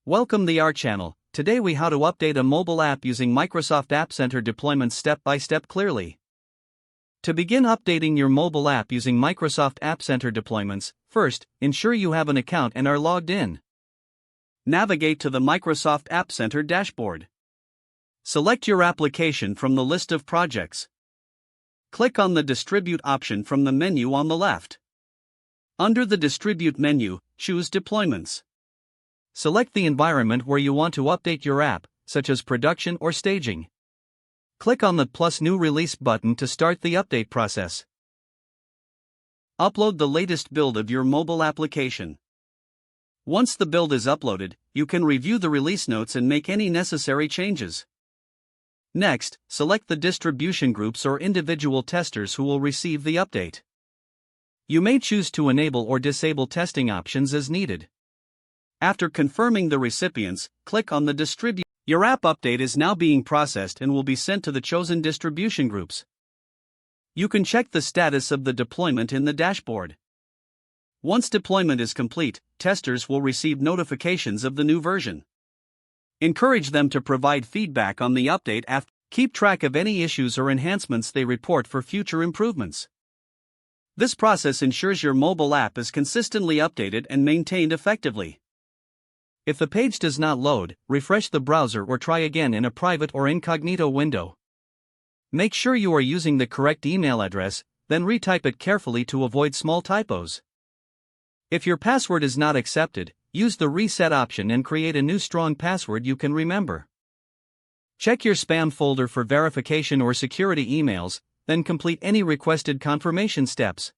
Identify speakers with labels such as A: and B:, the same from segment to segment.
A: Welcome to our channel. Today we how to update a mobile app using Microsoft App Center deployments step by step clearly. To begin updating your mobile app using Microsoft App Center deployments, first, ensure you have an account and are logged in. Navigate to the Microsoft App Center dashboard. Select your application from the list of projects. Click on the Distribute option from the menu on the left. Under the Distribute menu, choose Deployments. Select the environment where you want to update your app, such as production or staging. Click on the plus New Release button to start the update process. Upload the latest build of your mobile application. Once the build is uploaded, you can review the release notes and make any necessary changes. Next, select the distribution groups or individual testers who will receive the update. You may choose to enable or disable testing options as needed. After confirming the recipients, click on the Distribute. Your app update is now being processed and will be sent to the chosen distribution groups. You can check the status of the deployment in the dashboard. Once deployment is complete, testers will receive notifications of the new version. Encourage them to provide feedback on the update after. Keep track of any issues or enhancements they report for future improvements. This process ensures your mobile app is consistently updated and maintained effectively. If the page does not load, refresh the browser or try again in a private or incognito window. Make sure you are using the correct email address, then retype it carefully to avoid small typos. If your password is not accepted, use the reset option and create a new strong password you can remember. Check your spam folder for verification or security emails, then complete any requested confirmation steps.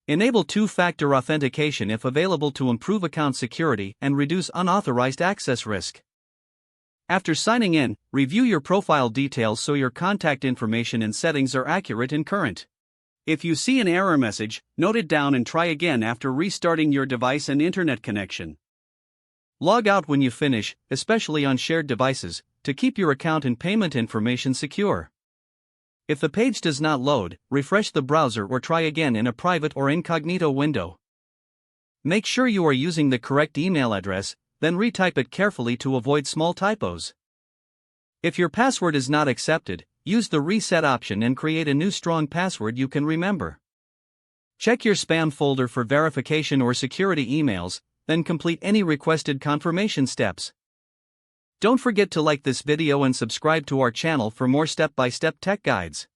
A: Enable two-factor authentication if available to improve account security and reduce unauthorized access risk. After signing in, review your profile details so your contact information and settings are accurate and current. If you see an error message, note it down and try again after restarting your device and internet connection. Log out when you finish, especially on shared devices, to keep your account and payment information secure. If the page does not load, refresh the browser or try again in a private or incognito window. Make sure you are using the correct email address, then retype it carefully to avoid small typos. If your password is not accepted, use the reset option and create a new strong password you can remember. Check your spam folder for verification or security emails, then complete any requested confirmation steps. Don't forget to like this video and subscribe to our channel for more step-by-step tech guides.